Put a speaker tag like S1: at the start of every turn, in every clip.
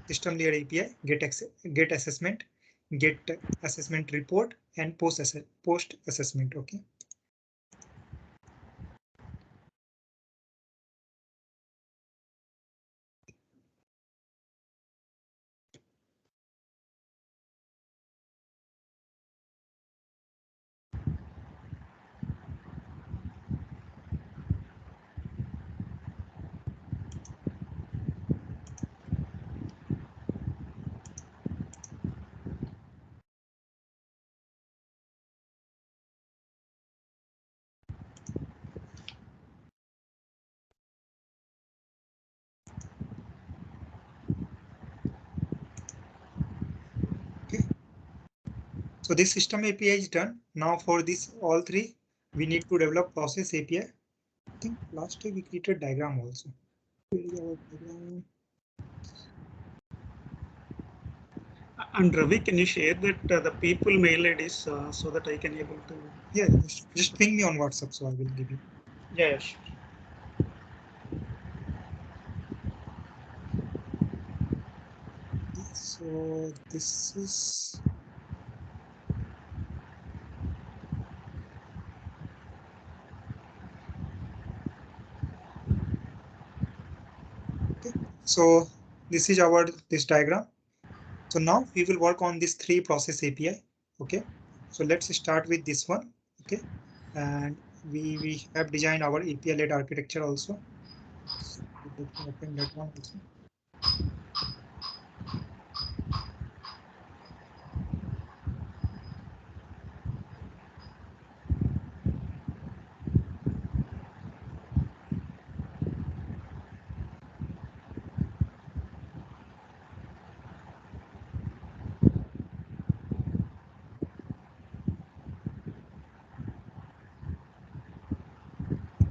S1: system layer API, get assessment, get assessment report, and post assessment. Okay. So this system API is done. Now for this all three, we need to develop process API. I think last time we created diagram also.
S2: And Ravi, can you share that the people mail IDs so that I can able to?
S1: Yeah, just ping me on WhatsApp, so I will give you.
S2: Yeah, sure.
S1: So this is. Okay. So this is this diagram. So now we will work on this three process API. Okay. So let's start with this one. Okay. And we have designed our API led architecture also. So let me open that one also.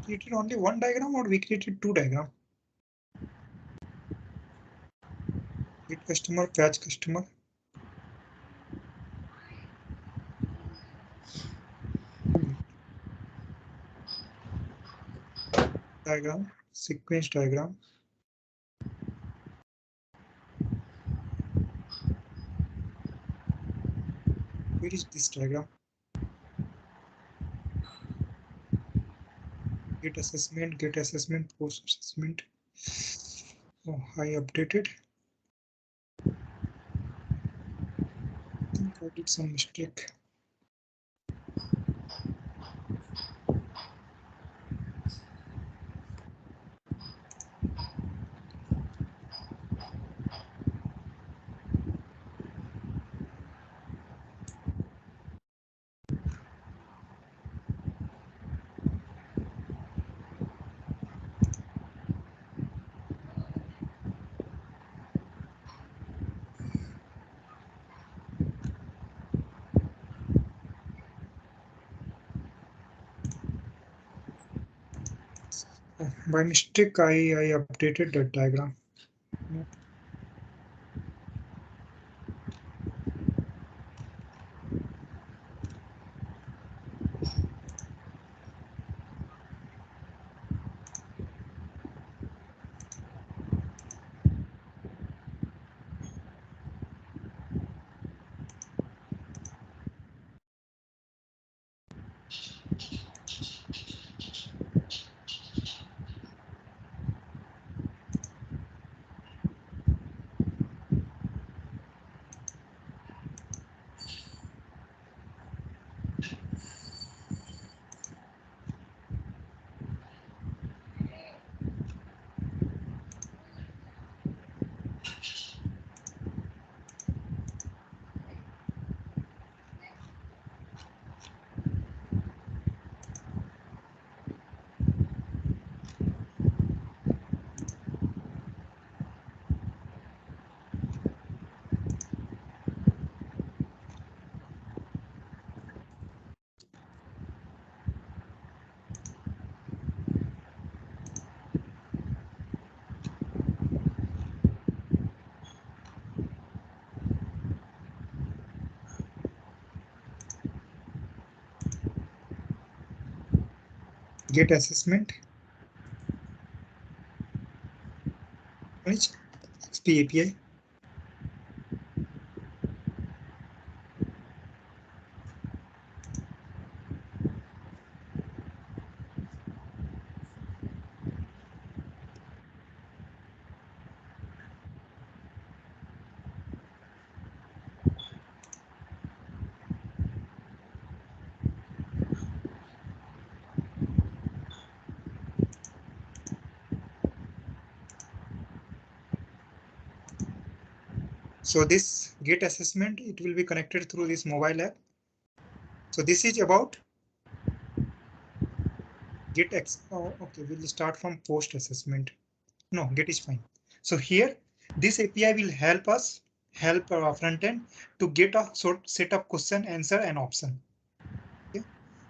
S1: Created only one diagram, or we created two diagrams? Get customer, catch customer. Diagram, sequence diagram. Where is this diagram? Get assessment, post assessment. Oh, I updated. I think I did some mistake. By mistake, I updated that diagram. No. Get assessment. Which XP API? So this Git assessment, it will be connected through this mobile app. So this is about okay, we'll start from post assessment. No, Git is fine. So here, this API will help our front end to get a set of question, answer, and option. Okay.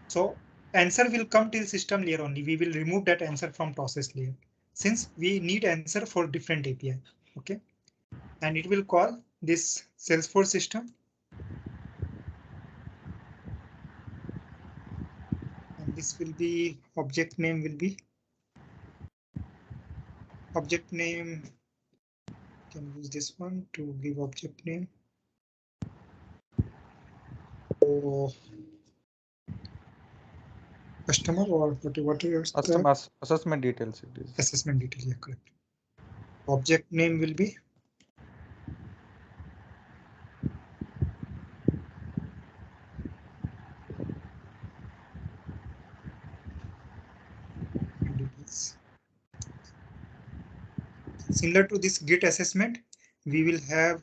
S1: So answer will come till system layer only. We will remove that answer from process layer since we need answer for different API. Okay. And it will call this Salesforce system. And this will be object name can use this one to give object name. So customer or whatever
S3: Customer assessment details it is.
S1: assessment detail, yeah, correct. Object name will be details. Similar to this Git assessment, we will have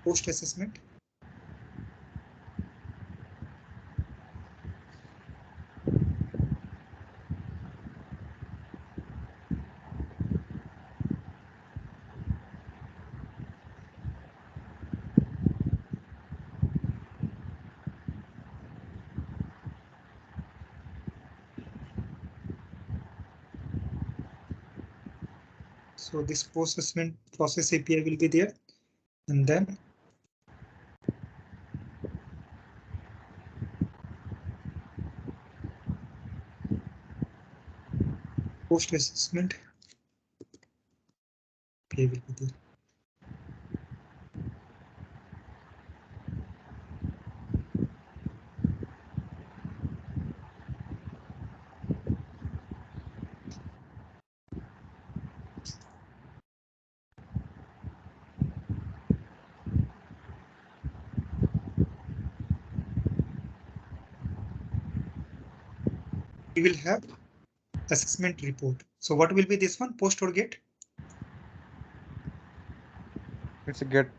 S1: post assessment. So this post assessment process API will be there, and then post assessment API will be there. We will have assessment report. So what will be this one, post or get?
S3: It's a get.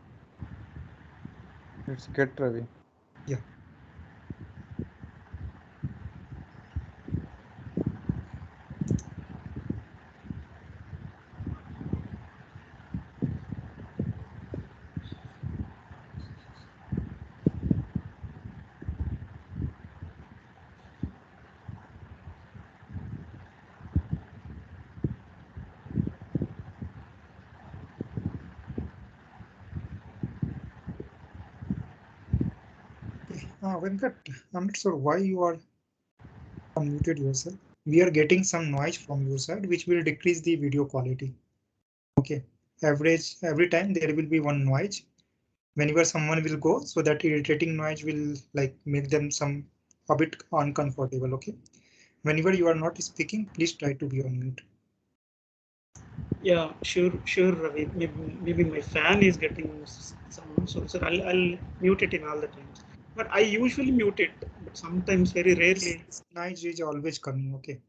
S3: It's get Ravi.
S1: Yeah. Venkat, I'm not sure why you are unmuted yourself. We are getting some noise from your side, which will decrease the video quality. Okay. Every time there will be one noise. Whenever someone will go, so that irritating noise will like make them a bit uncomfortable. Okay. Whenever you are not speaking, please try to be on mute.
S2: Yeah, sure, Ravi. Maybe my fan is getting sound, so I'll mute it in all the times. But I usually mute it, but sometimes very rarely.
S1: This noise is always coming. Okay.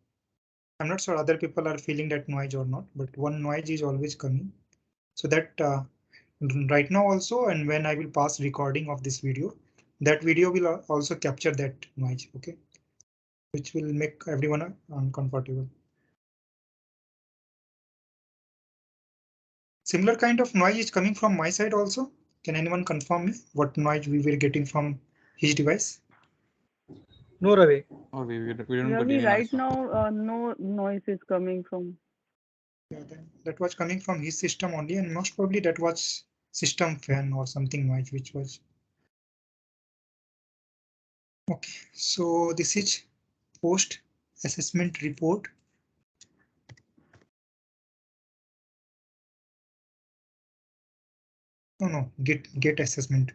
S1: I'm not sure other people are feeling that noise or not, but one noise is always coming. So that right now also, and when I will pass recording of this video, that video will also capture that noise. Okay. Which will make everyone uncomfortable. Similar kind of noise is coming from my side also. Can anyone confirm me what noise we were getting from his device?
S4: No, Ravi.
S3: Oh, we don't get
S5: Ravi,
S3: any noise
S5: right
S3: from.
S5: now, no noise is coming from.
S1: Yeah, then that was coming from his system only, and most probably that was system fan or something noise which was. Okay, so this is post assessment report. No, get assessment.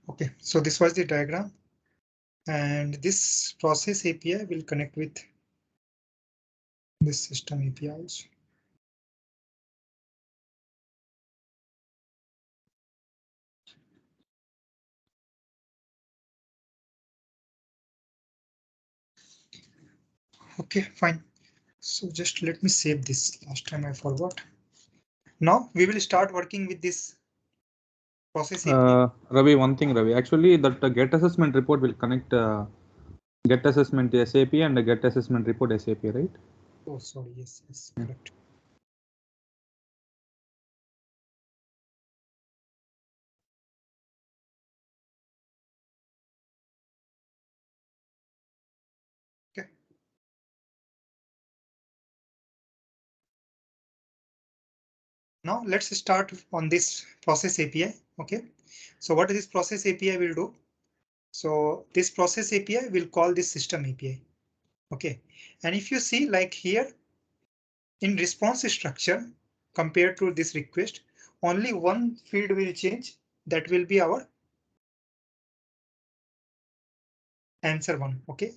S1: Okay, so this was the diagram, and this process API will connect with this system API also. Okay, fine. So just let me save this. Last time I forgot. Now we will start working with this process API.
S3: Ravi, one thing, Ravi. Actually, that get assessment report will connect get assessment SAP and get assessment report SAP, right?
S1: Oh, sorry. Yes, yes,
S3: Yeah.
S1: correct. Okay. Now let's start on this process API. Okay. So what this process API will do? So this process API will call this system API. Okay. And if you see like here in response structure compared to this request, only one field will change. That will be our answer one. Okay.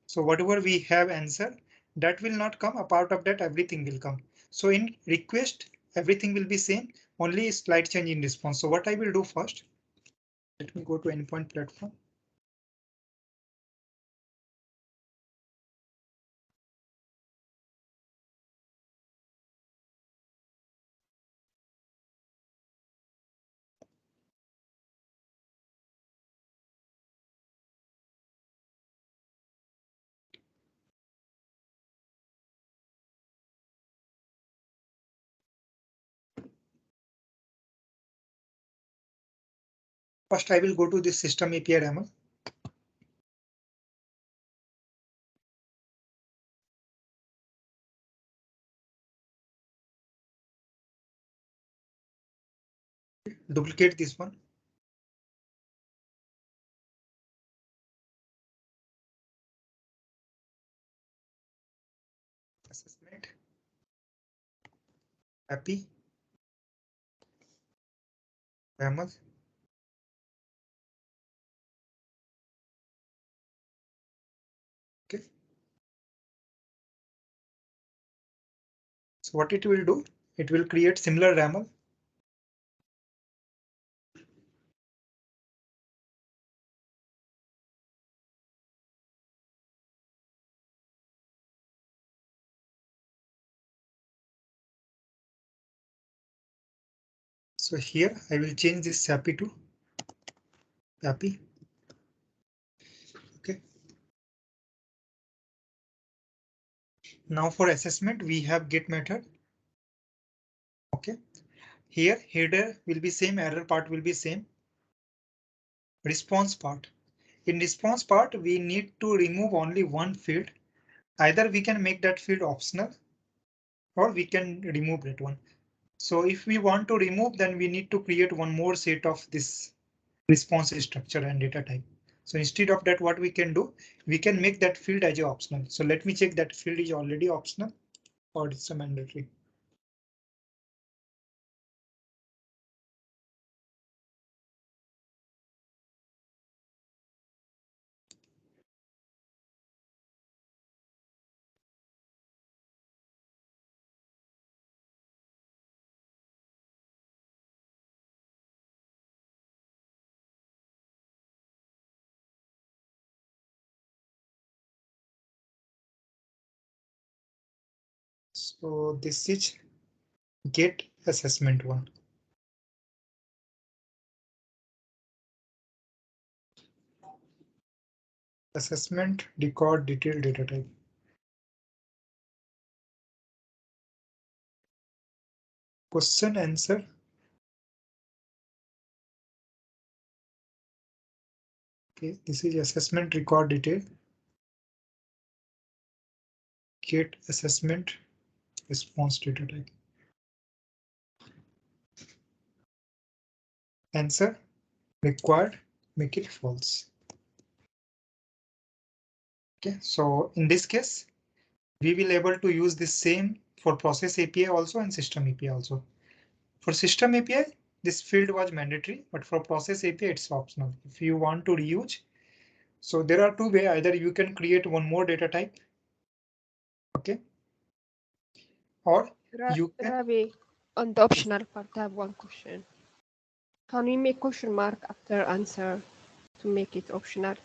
S1: So whatever we have answer, that will not come. A part of that, everything will come. So in request, everything will be same, only a slight change in response. So what I will do first, let me go to endpoint platform. First, I will go to this system API demo. Duplicate this one. Assessment. Happy. Demo. Okay. So what it will do, it will create similar raml. So here I will change this happy to happy. Okay. Now for assessment, we have get method. Okay. Here header will be same, error part will be same. Response part. In response part, we need to remove only one field. Either we can make that field optional or we can remove that one. So if we want to remove, then we need to create one more set of this response structure and data type. So instead of that, what we can do, we can make that field as a optional. So let me check that field is already optional or it's a mandatory. So this is get assessment one. Assessment record detailed data type. Question answer. Okay, this is assessment record detail. Get assessment response data type. Answer required, make it false. Okay, so in this case, we will able to use the same for process API also and system API also. For system API, this field was mandatory, but for process API, it's optional. If you want to reuse, so there are two ways. Either you can create one more data type, okay, or you can.
S6: Ravi, on the optional part, I have one question. Can we make question mark after answer to make it optional?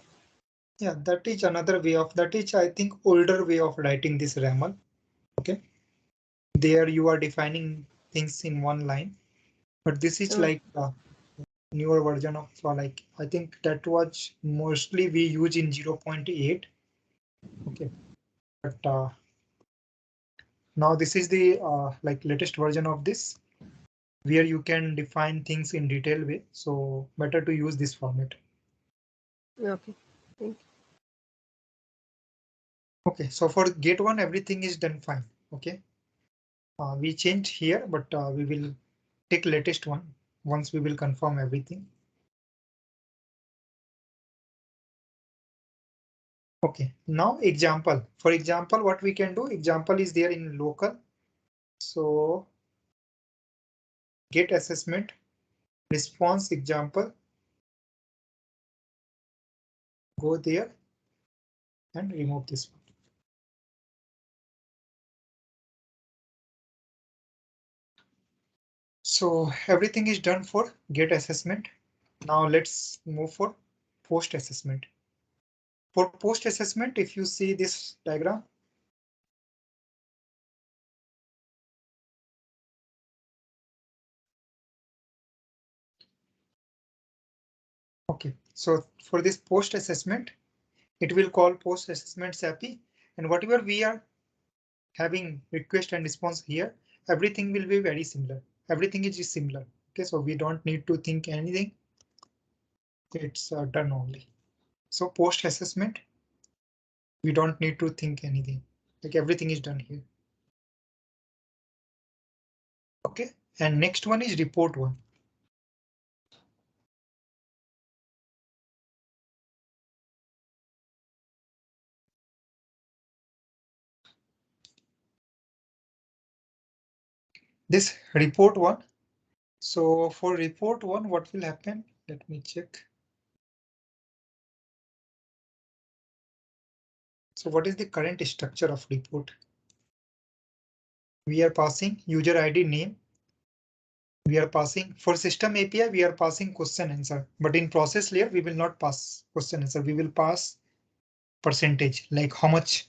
S1: Yeah, that is another way of, that is, I think, older way of writing this RAML. Okay, there you are defining things in one line, but this is like newer version of like, I think that was mostly we use in 0.8. Okay, but now this is the like latest version of this, where you can define things in detail way. So better to use this format.
S6: Okay, thank you.
S1: Okay, so for gate one, everything is done fine. Okay, we changed here, but we will take latest one once we will confirm everything. Okay, now example. For example, what we can do, example is there in local. So get assessment response example. Go there and remove this one. So everything is done for get assessment. Now let's move for post assessment. For post assessment, if you see this diagram, okay, so for this post assessment, it will call post assessment API, and whatever we are having request and response here, everything will be very similar. Everything is similar. Okay, so we don't need to think anything. It's done only. So post assessment, we don't need to think anything. Like everything is done here. Okay, and next one is report one. This report one. So for report one, what will happen? Let me check. So what is the current structure of report? We are passing user ID name. We are passing for system API, we are passing question answer, but in process layer, we will not pass question answer. We will pass percentage, like how much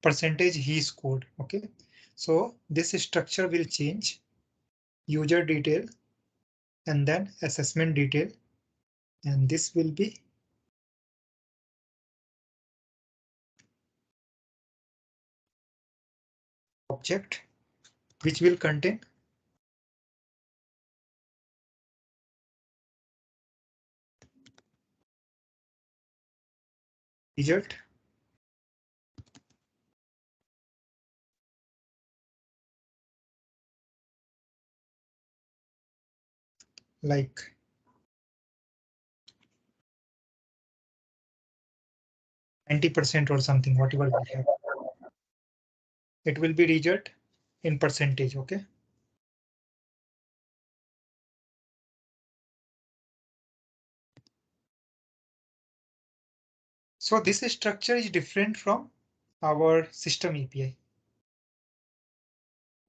S1: percentage he scored. Okay, so this structure will change user detail and then assessment detail, and this will be object, which will contain result, like 90% or something, whatever we have. It will be result in percentage. Okay. So this structure is different from our system API.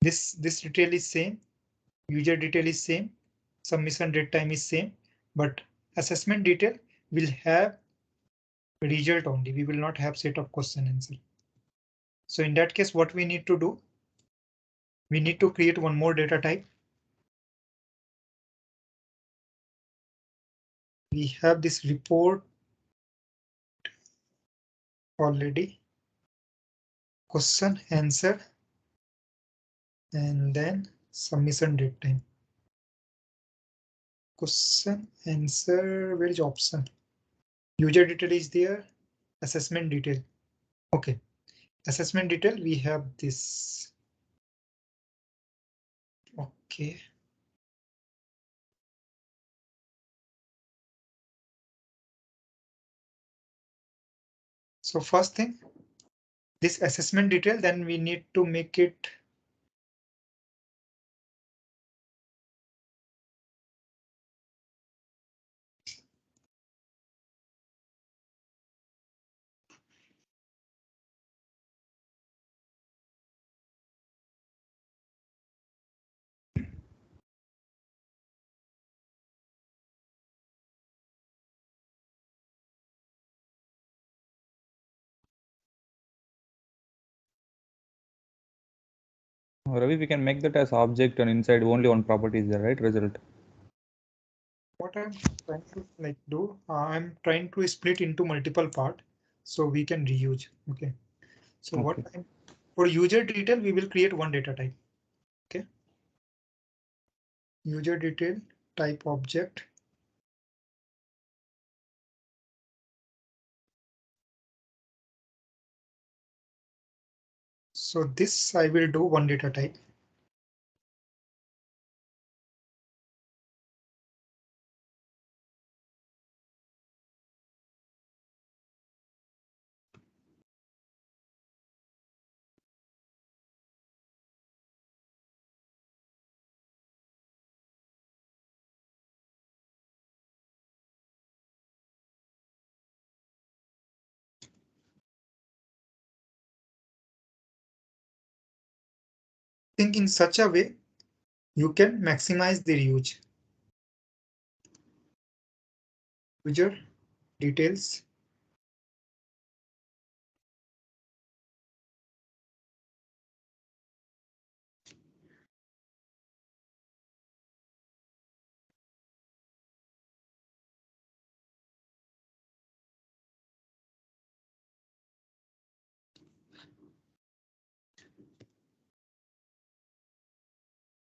S1: This detail is same, user detail is same, submission date time is same, but assessment detail will have result only. We will not have set of question answer. So in that case, what we need to do? We need to create one more data type. We have this report already. Question answer and then submission date time. Question answer, where is option? User detail is there, assessment detail. Okay, assessment detail, we have this. Okay. So first thing, this assessment detail, then we need to make it
S3: Ravi, we can make that as object and inside only one property is there, right? Result.
S1: What I'm trying to do, I'm trying to split into multiple part so we can reuse. Okay. So
S3: Okay.
S1: for user detail, we will create one data type. Okay. User detail type object. So this I will do one data type. Think in such a way you can maximize the reuse. User details.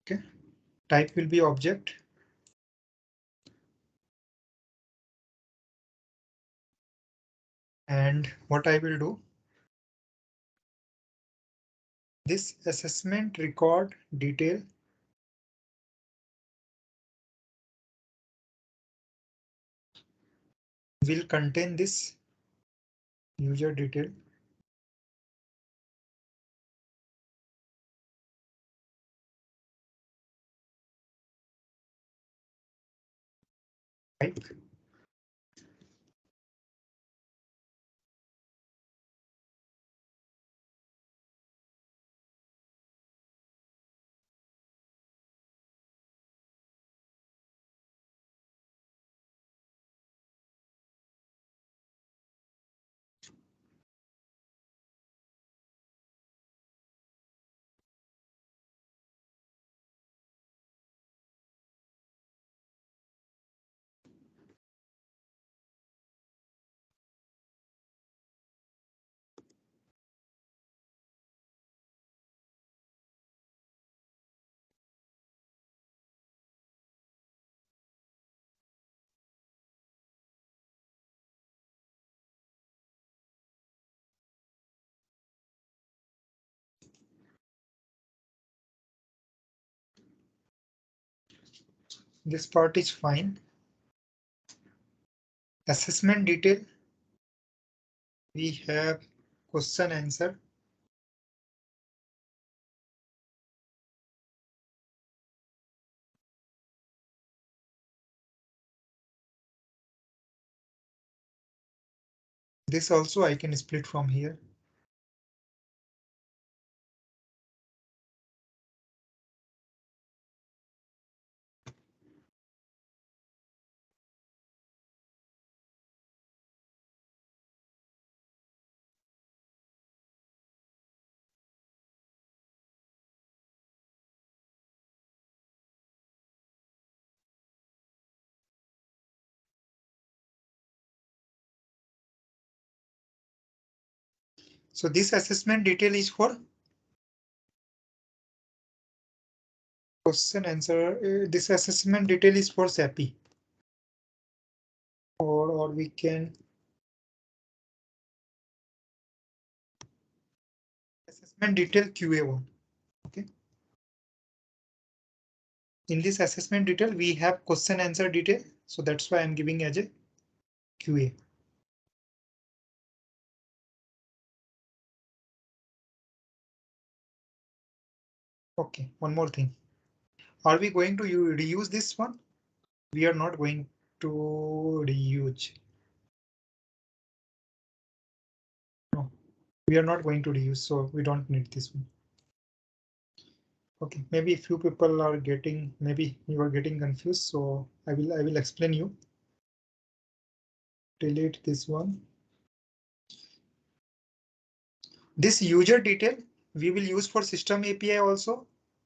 S1: Okay. Type will be object. And what I will do, this assessment record detail will contain this user detail. Type. This part is fine. Assessment detail. We have question answer. This also I can split from here. So this assessment detail is for question answer. This assessment detail is for SAPI. Or we can assessment detail QA1. Okay. In this assessment detail, we have question answer detail. So that's why I'm giving as a QA. Okay, one more thing. Are we going to reuse this one? We are not going to reuse. No, we are not going to reuse, so we don't need this one. Okay, maybe a few people are getting, maybe you are getting confused, so I will explain you. Delete this one. This user detail we will use for system API also,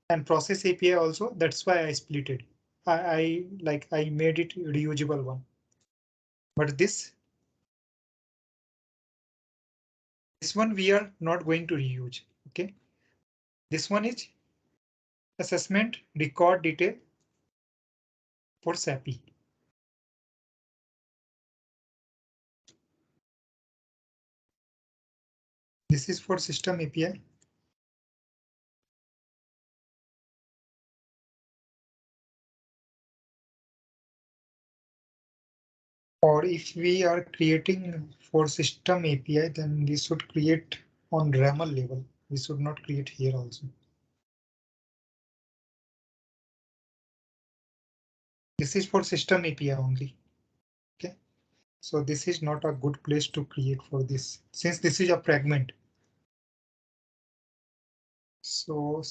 S1: and process API also. That's why I split it. I made it reusable one. But this one we are not going to reuse. Okay. This one is assessment record detail for SAPI. This is for system API. Or if we are creating for system API, then we should create on RAML level. We should not create here also. This is for system API only. Okay. So this is not a good place to create for this, since this is a fragment. So.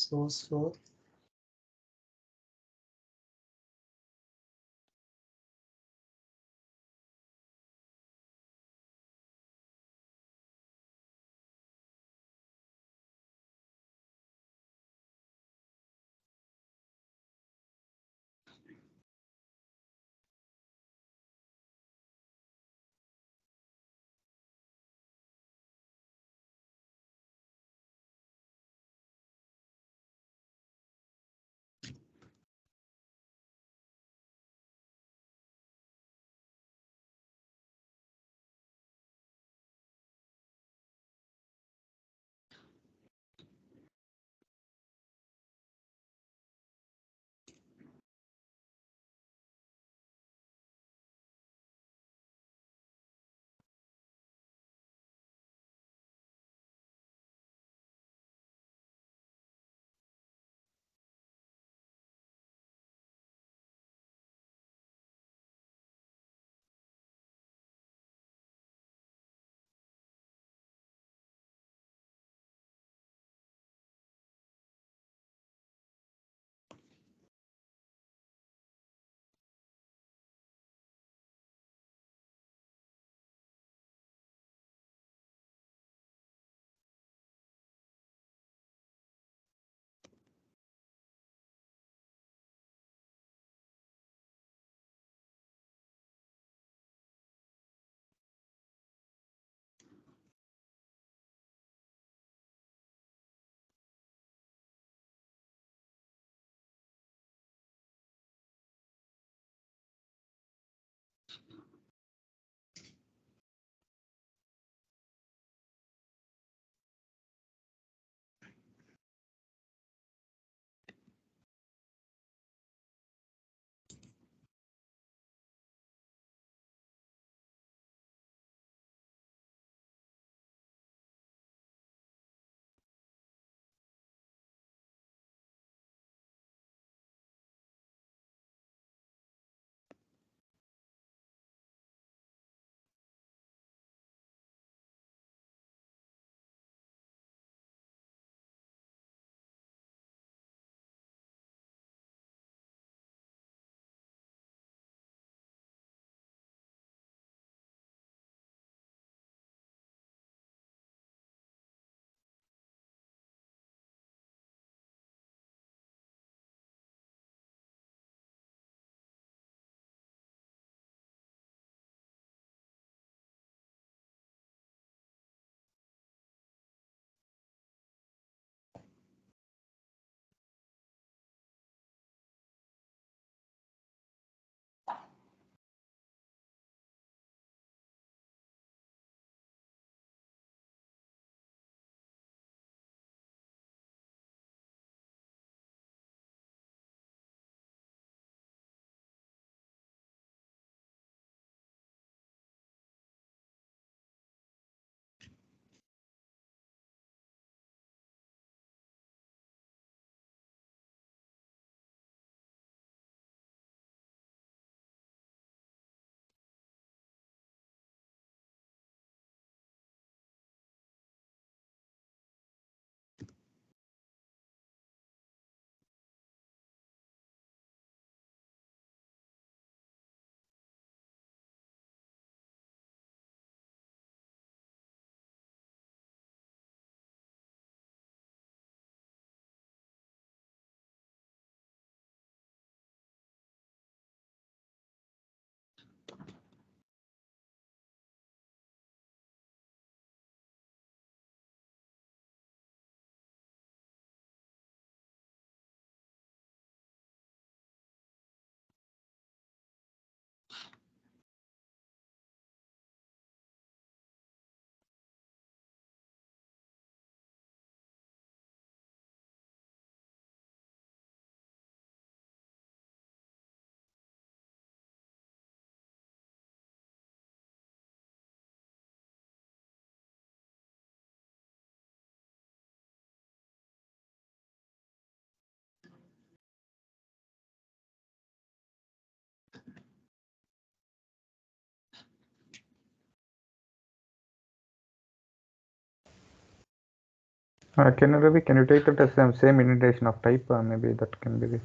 S3: Can you, Ravi, can you take that as same indentation of type? Maybe that can be the.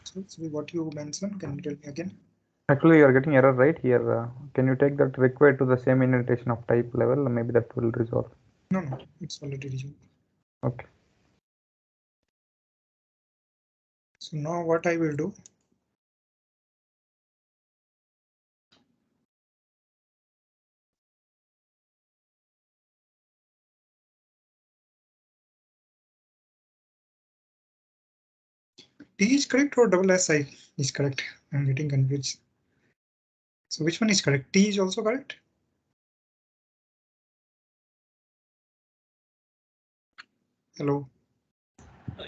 S1: So what you mentioned, can you tell me again?
S3: Actually, you are getting error right here. Can you take that required to the same indentation of type level? Maybe that will resolve.
S1: No, it's already resolved.
S3: Okay.
S1: So now what I will do, T is correct or double SI is correct? I'm getting confused. So which one is correct? T is also correct? Hello?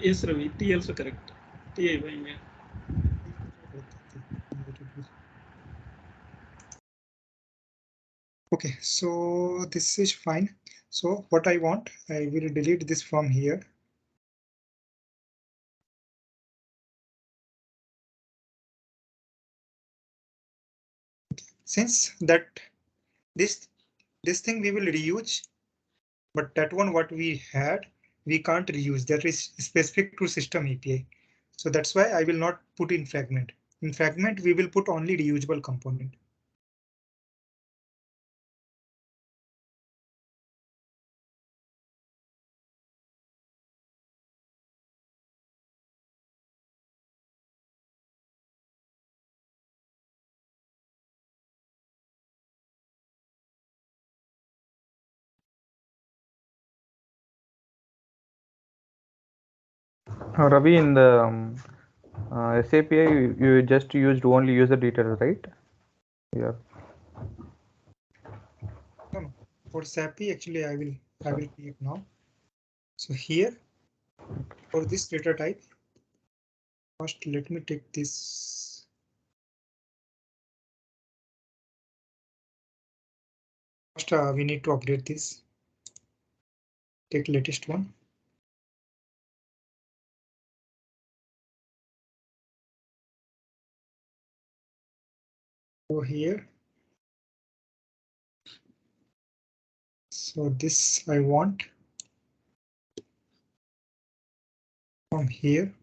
S2: Yes, Ravi, T also correct. T I Y, yeah.
S1: Okay, so this is fine. So what I want, I will delete this from here. Since that this thing we will reuse, but that one what we had, we can't reuse. That is specific to system API. So that's why I will not put in fragment. In fragment, we will put only reusable component.
S3: Ravi, in the SAPI, you just used only user details, right? Yeah.
S1: No. For SAPI, actually, I will create now. So here, for this data type, first let me take this. First, we need to update this. Take latest one. Go here. So this I want from here.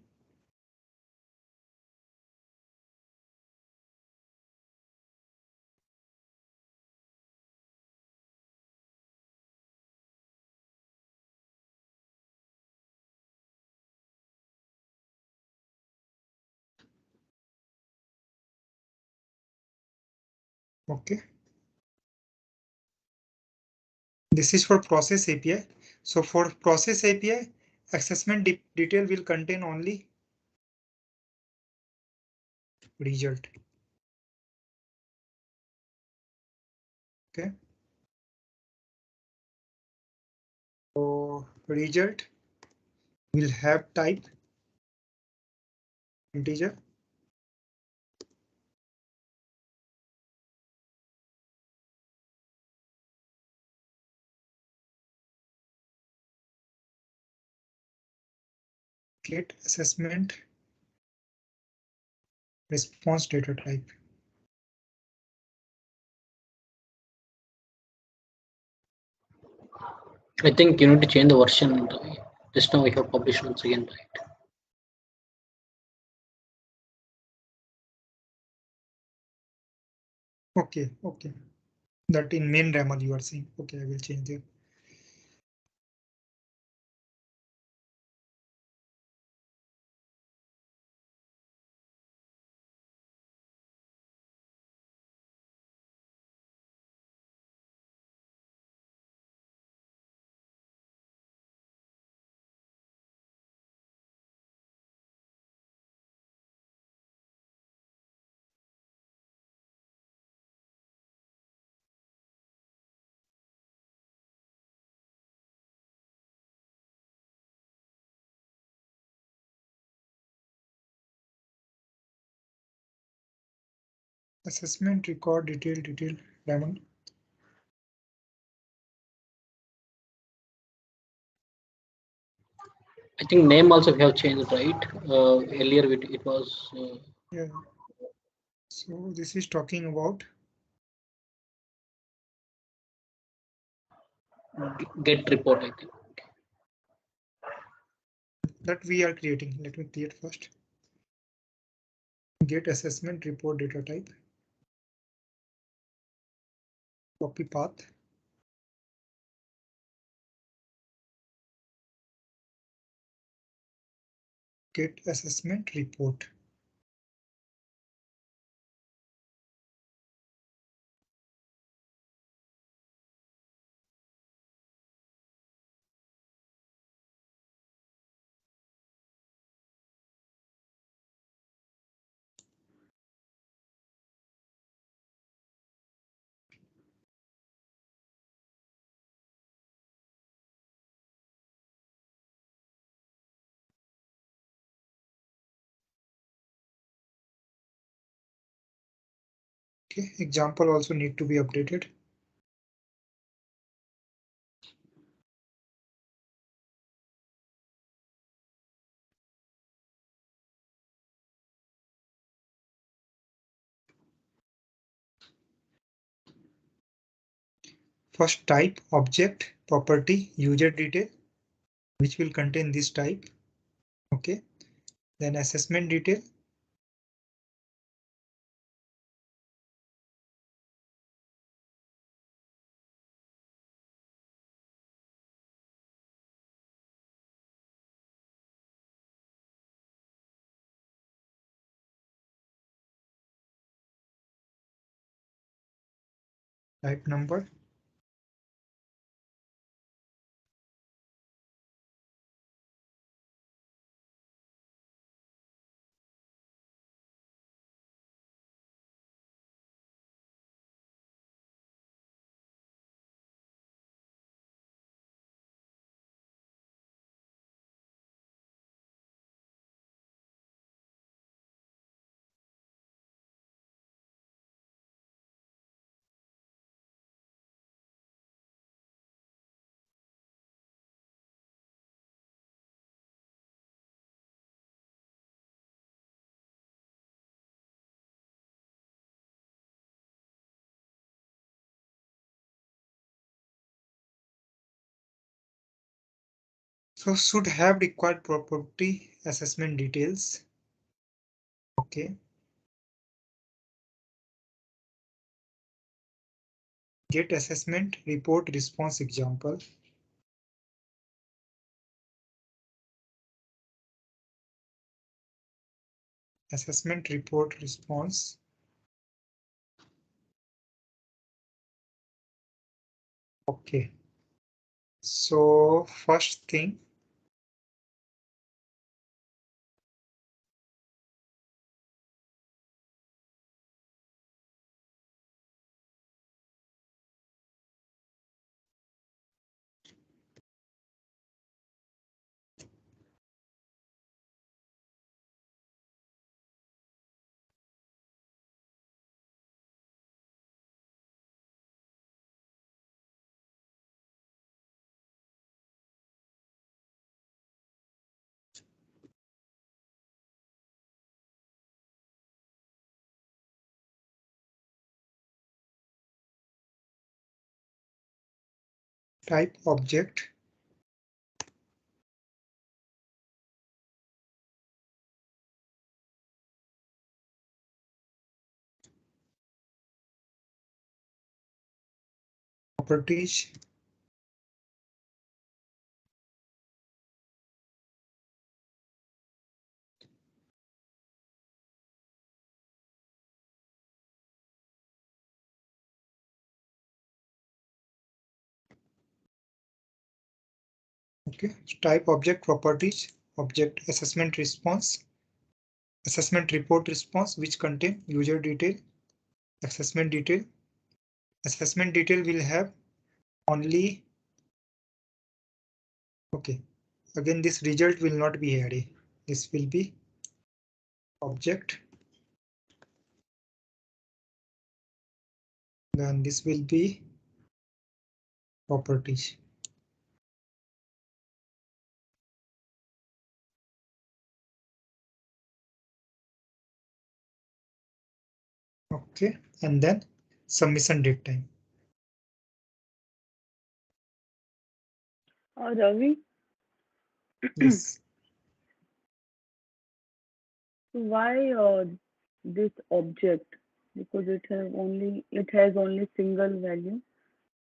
S1: Okay. This is for process API. So for process API, assessment detail will contain only result. Okay. So result will have type integer. Get assessment response data type.
S7: I think you need to change the version. Just now we have published once again, right?
S1: Okay. That in main rammer you are saying. Okay, I will change there. Assessment record detail diamond.
S7: I think name also we have changed, right? Earlier it was.
S1: Yeah. So this is talking about
S7: get report, I think.
S1: That we are creating. Let me create first. Get assessment report data type. Copy path. Get assessment report. Okay, example also need to be updated. First type object property user detail, which will contain this type. Okay, then assessment detail. Type number. So should have required property assessment details. Okay. Get assessment report response example. Assessment report response. Okay. So first thing, type object. Properties. Okay. Type object properties, object assessment response, assessment report response, which contain user detail, assessment detail. Assessment detail will have only. Okay. Again, this result will not be array. This will be object. Then this will be properties. Okay, and then submission date time.
S5: Ravi,
S1: Yes.
S5: why this object? Because it has only single value.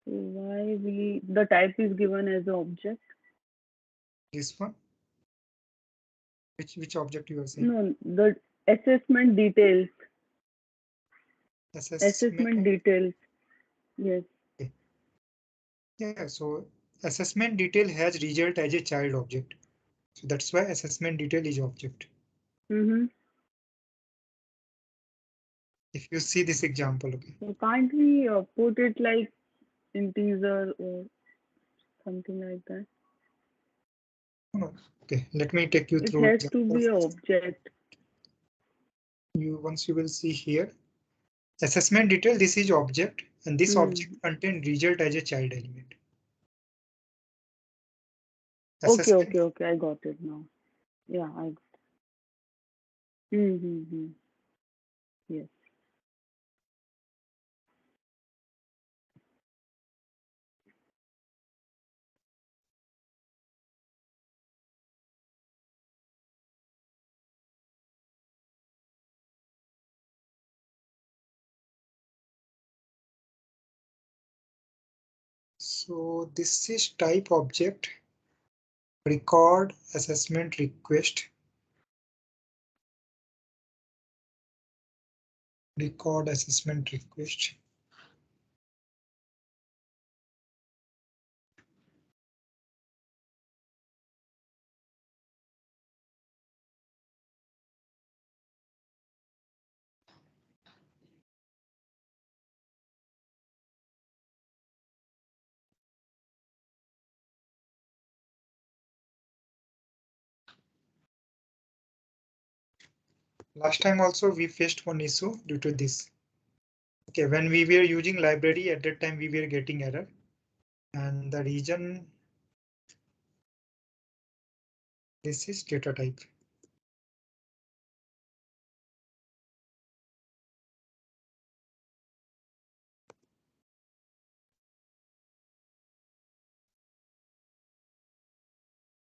S5: So why the type is given as an object?
S1: This one. Which object you are saying?
S5: No, the assessment details.
S1: Assessment.
S5: Assessment details. Yes.
S1: Okay. Yeah. So assessment detail has result as a child object. So that's why assessment detail is object.
S5: Mm-hmm.
S1: If you see this example, okay.
S5: So can't we put it like integer or something like that?
S1: No. Okay. Let me take you
S5: It
S1: through
S5: has to
S1: example.
S5: be an object.
S1: Once you will see here. Assessment detail, this is object, and this object contain result as a child element.
S5: Okay,
S1: Assessment
S5: okay, okay. I got it now. Yeah, I got it. Mm-hmm. Yes.
S1: So this is type object, record assessment request, record assessment request. Last time also we faced one issue due to this. Okay, when we were using library at that time we were getting error, and the reason this is data type.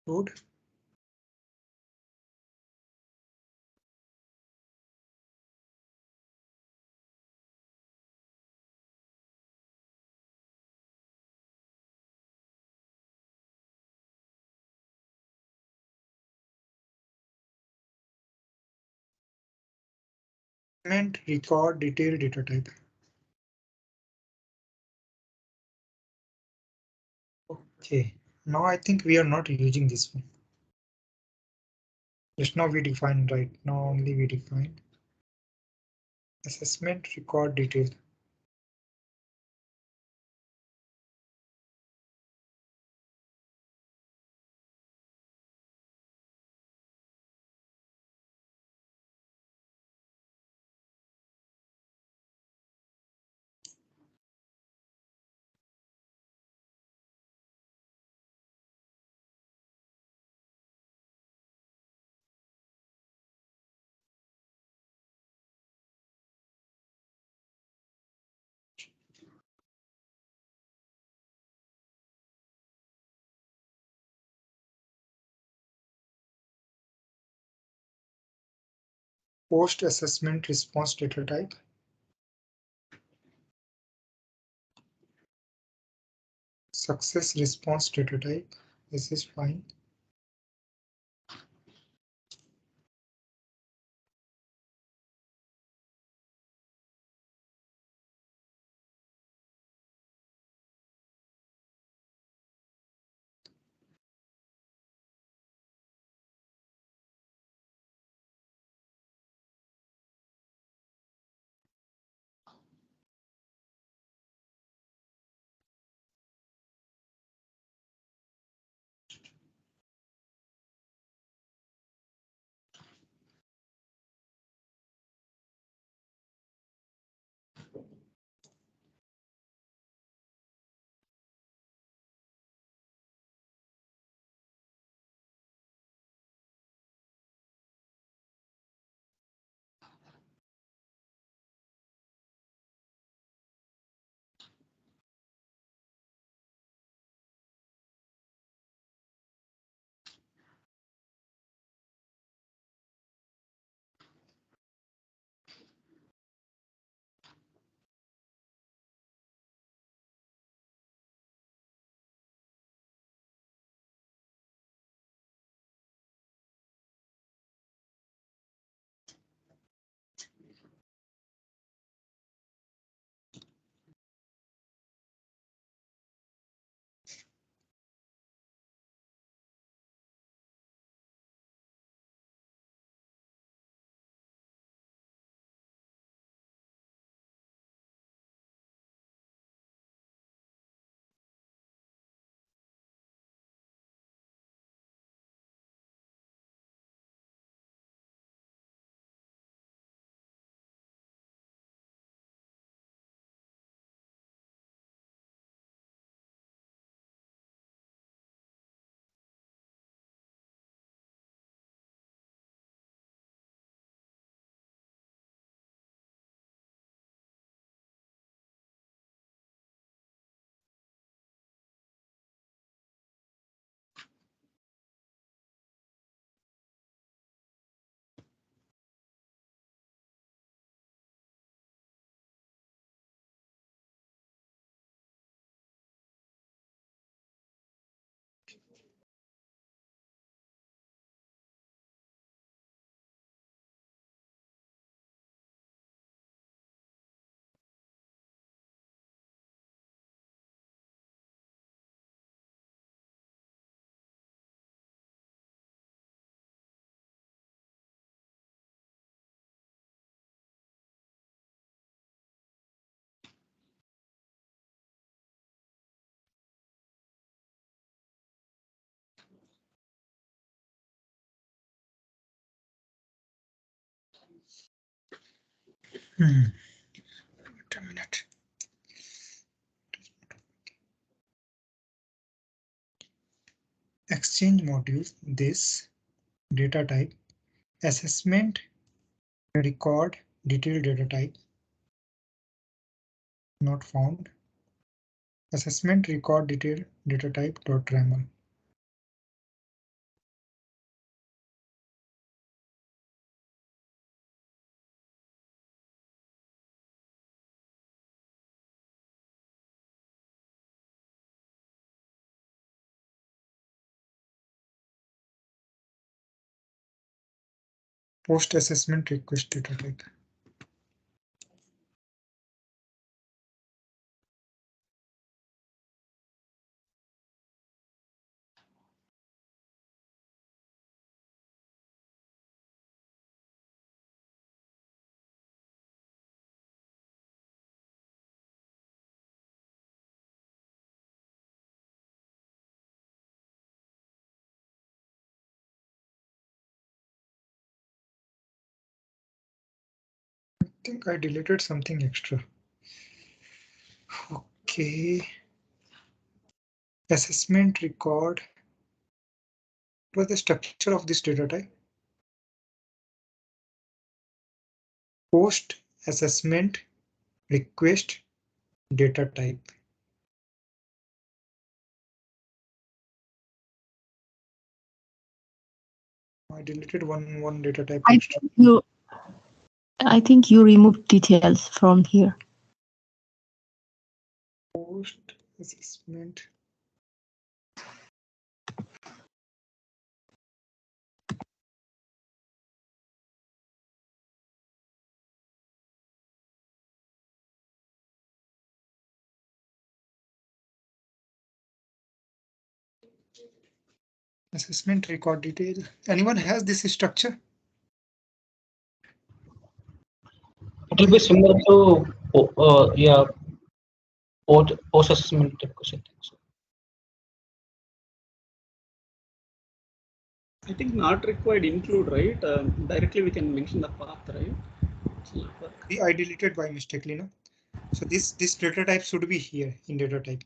S1: Code. Record detail data type. Okay, now I think we are not using this one. Just now we define, right now only we define assessment record detail. Post assessment response data type. Success response data type. This is fine. Wait a minute. Exchange modules, this data type, assessment record detailed data type, not found. Assessment record detailed data type dot raml. Post assessment request data type. I think I deleted something extra. Okay. Assessment record. What was the structure of this data type? Post assessment request data type. I deleted one data type extra.
S8: I think you removed details from here.
S1: Post assessment. Assessment record detail. Anyone has this structure?
S7: It will be similar to yeah, post assessment request, I think so.
S2: I think not required include, right? Directly we can mention the path, right?
S1: I deleted by mistake, no? So this data type should be here in data type.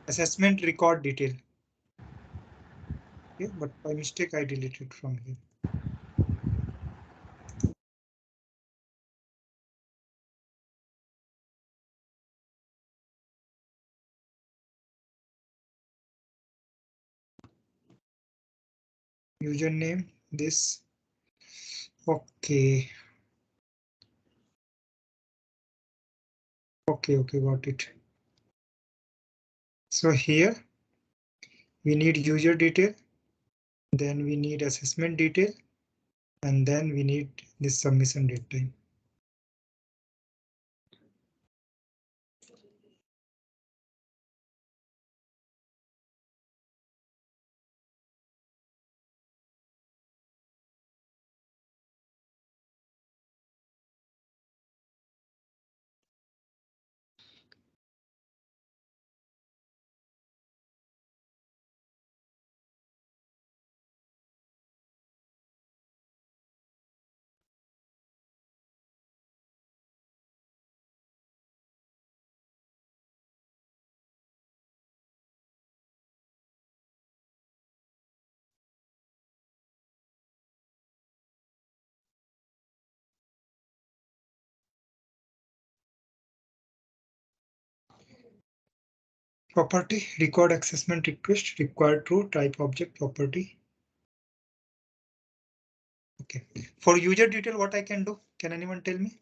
S1: Assessment record detail. Okay, but by mistake I deleted from here. Username, this. Okay. Okay, got it. So here we need user detail, then we need assessment detail, and then we need this submission date time. Property, record assessment request, required true, type object property. Okay, for user detail, what I can do? Can anyone tell me?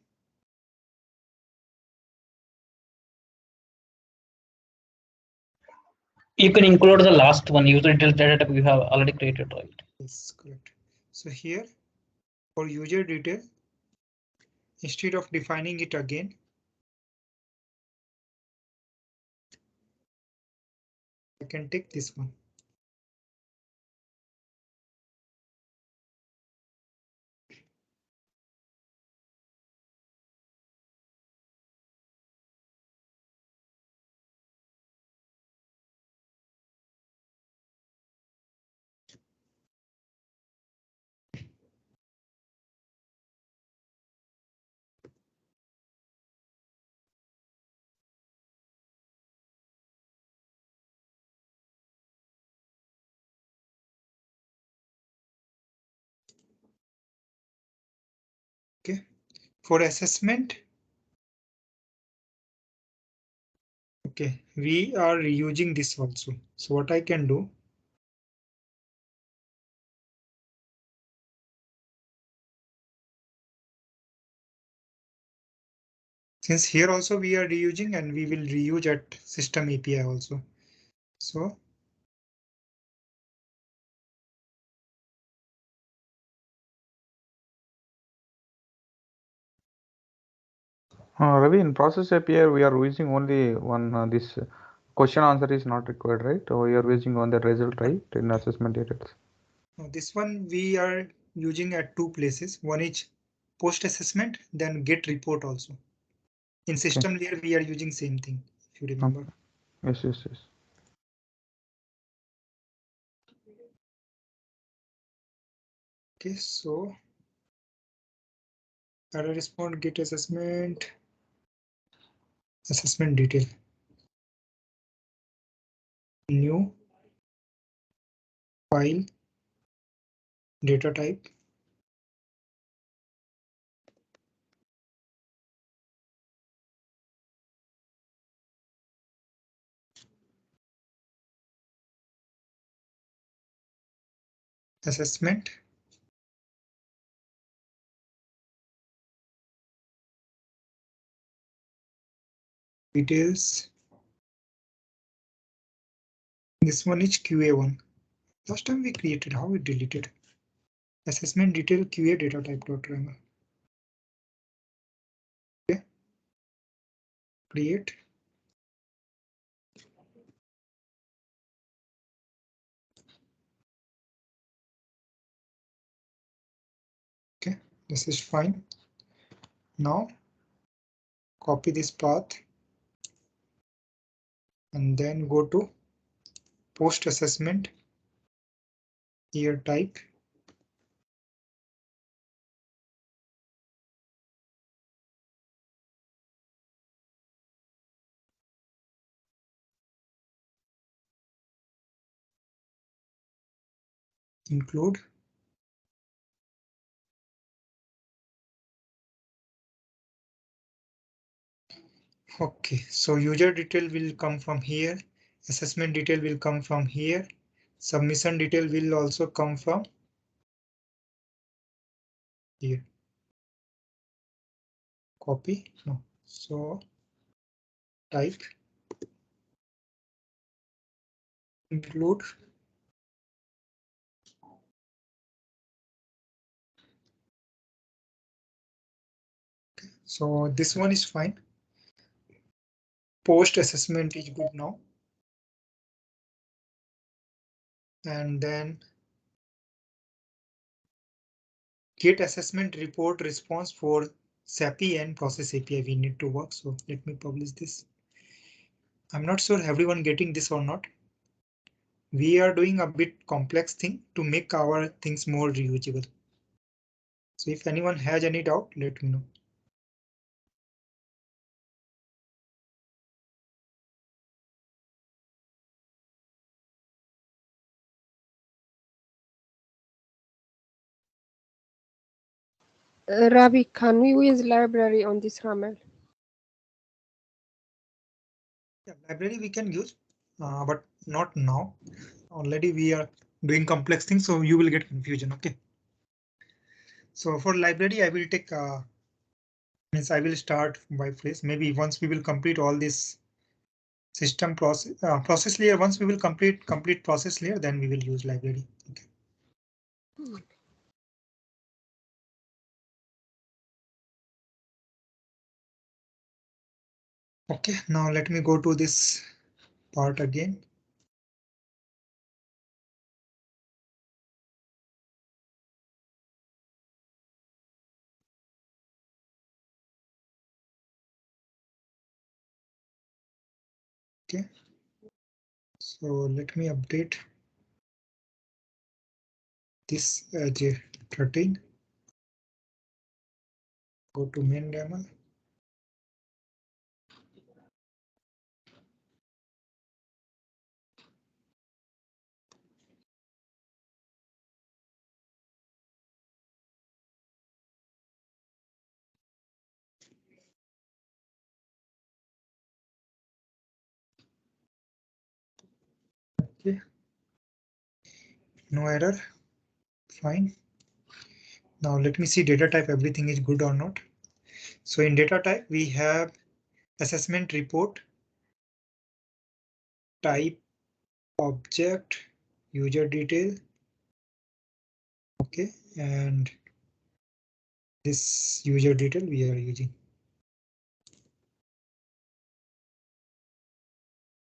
S7: You can include the last one, user detail data type you have already created, right?
S1: Yes, correct. So here for user detail, instead of defining it again, I can take this one. For assessment, okay, we are reusing this also. So what I can do, since here also we are reusing and we will reuse at system API also. So
S3: Ravi, in process API, we are using only one, this question answer is not required, right? So we are using on the result, right, in assessment details.
S1: this one we are using at two places. One is post assessment, then get report also. In system layer, we are using same thing, if you remember.
S3: Yes, yes, yes.
S1: Okay, so error response, get assessment, assessment detail, new file, data type, assessment, details. This one is QA1. Last time we created, how we deleted. Assessment detail QA data type dot grammar. Okay. Create. Okay, this is fine. Now copy this path and then go to post assessment, here type, include. Okay, so user detail will come from here, assessment detail will come from here, submission detail will also come from here. Copy, no, so type, include, so this one is fine. Post assessment is good now. And then get assessment report response for SAPI and process API we need to work. So let me publish this. I'm not sure everyone getting this or not. We are doing a bit complex thing to make our things more reusable. So if anyone has any doubt, let me know.
S6: Ravi, can we use library on this ramel?
S1: Yeah, library we can use, but not now. Already we are doing complex things, so you will get confusion. Okay. So for library, I will take means I will start by phrase. Maybe once we will complete all this system process layer, once we will complete process layer, then we will use library. Okay. Okay, now let me go to this part again. Okay, so let me update this as 13. Go to main demo. Okay. No error. Fine. Now let me see data type, everything is good or not. So in data type, we have assessment report, type, object, user detail. Okay, and this user detail we are using.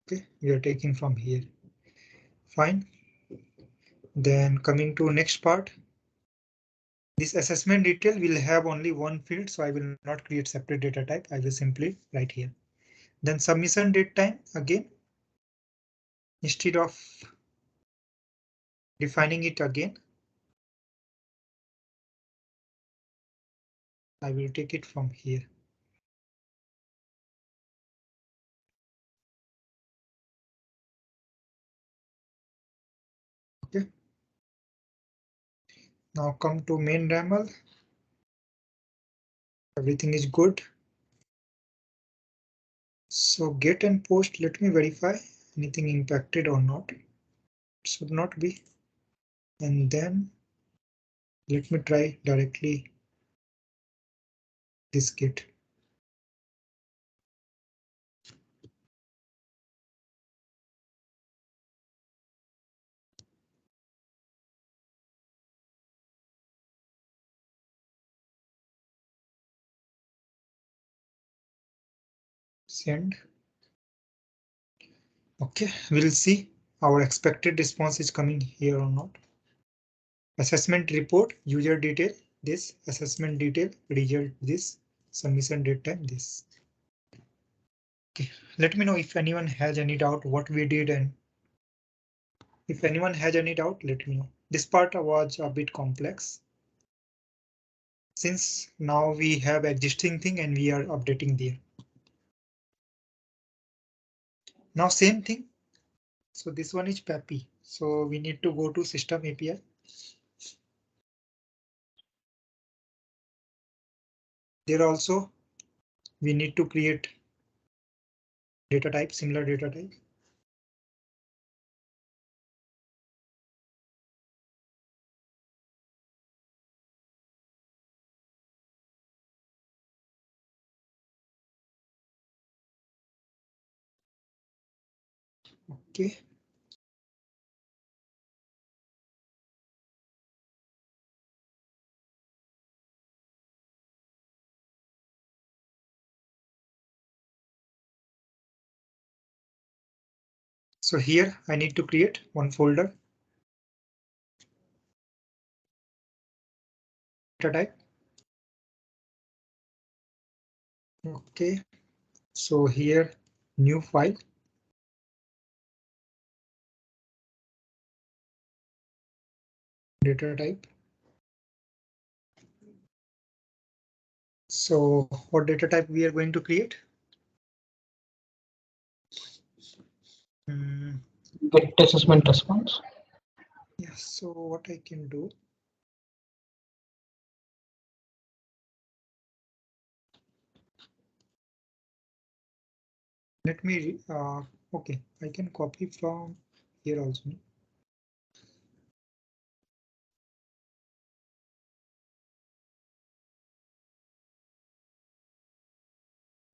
S1: Okay, we are taking from here. Fine. Then coming to next part. This assessment detail will have only one field, so I will not create separate data type. I will simply write here. Then submission date time again. Instead of defining it again, I will take it from here. Okay. Now come to main YAML. Everything is good. So get and post, let me verify anything impacted or not. It should not be. And then let me try directly this get. Send. Okay, we'll see our expected response is coming here or not. Assessment report, user detail, this assessment detail, result, this submission date time, this. Okay, let me know if anyone has any doubt what we did, and if anyone has any doubt, let me know. This part was a bit complex, since now we have existing thing and we are updating there. Now same thing. So this one is PAPI. So we need to go to system API. There also we need to create data type, similar data type. Okay. So here I need to create one folder. Data type. Okay. So here new file. Data type. So what data type we are going to create?
S7: Get assessment response.
S1: Yeah, so what I can do. Let me, okay, I can copy from here also.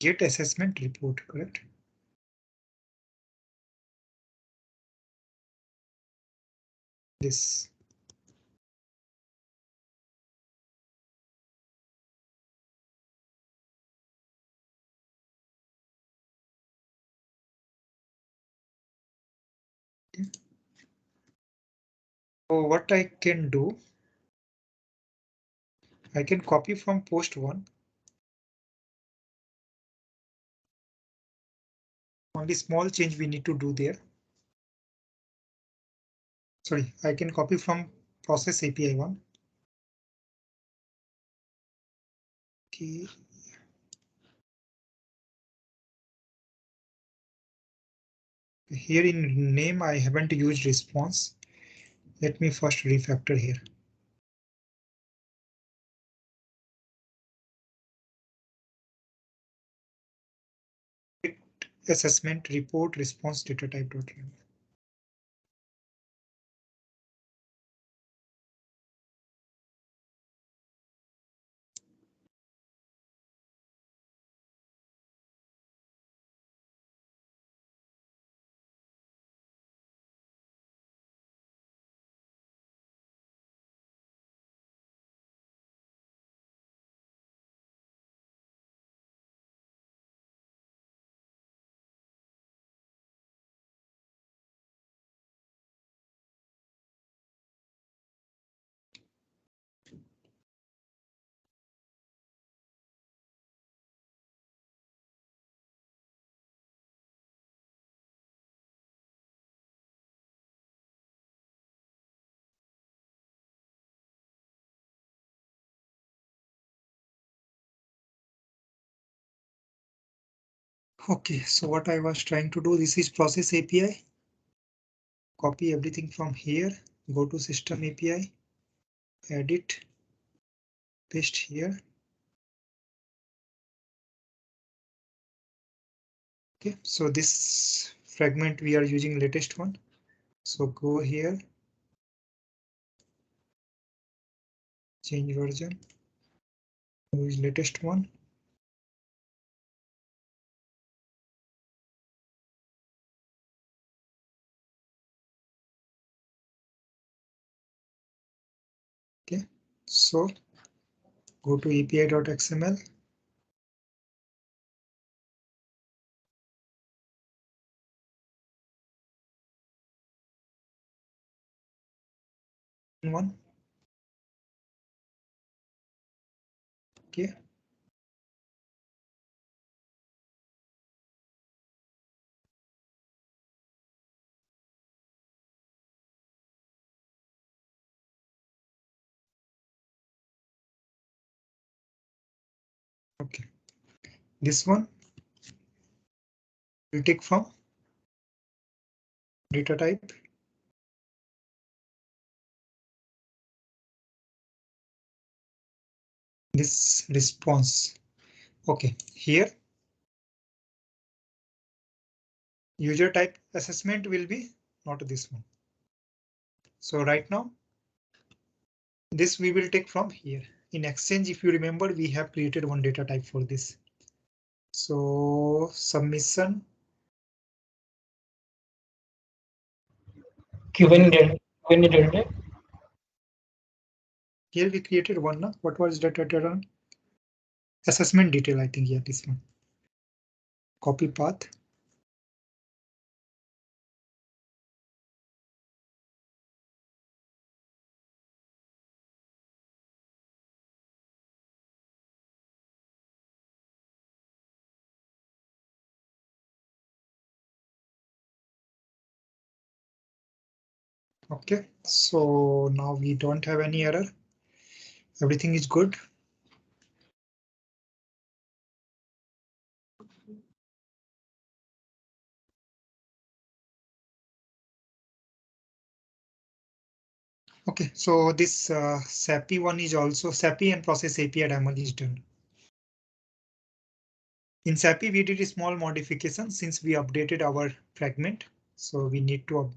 S1: Get assessment report, correct? This. So what I can do, I can copy from post one. Only small change we need to do there. Sorry, I can copy from process API one. Okay. Here in name, I haven't used response. Let me first refactor here. Assessment report response data type. Okay, so what I was trying to do, this is process API. Copy everything from here, go to system API, edit, paste here. Okay, so this fragment we are using latest one. So go here, change version, use latest one. Okay, so go to api.xml. One. Okay. Okay. This one will take from data type. This response. Okay, here user type assessment will be not this one. So right now, this we will take from here. In Exchange, if you remember, we have created one data type for this. So submission.
S7: Q&A data.
S1: Here we created one. Now, what was data? Assessment detail, I think, yeah, this one. Copy path. Okay, so now we don't have any error. Everything is good. Okay, so this SAPI one is also SAPI and process API demo is done. In SAPI, we did a small modification since we updated our fragment. So we need to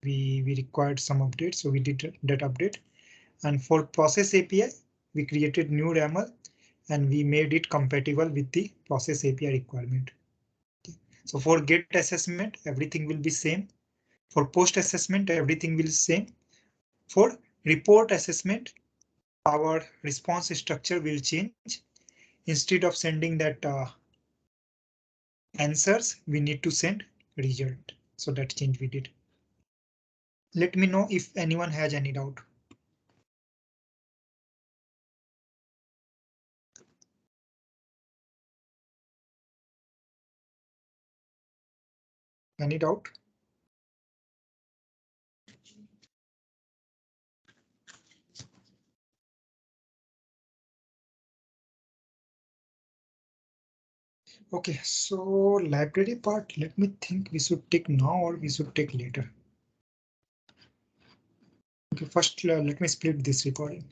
S1: we required some updates, so we did that update. And for process API, we created new YAML and we made it compatible with the process API requirement. Okay. So for get assessment, everything will be same. For post assessment, everything will be same. For report assessment, our response structure will change. Instead of sending that answers, we need to send result. So that change we did. Let me know if anyone has any doubt. Any doubt? Okay, so library part, let me think we should take now or we should take later. Okay, first let me split this recording.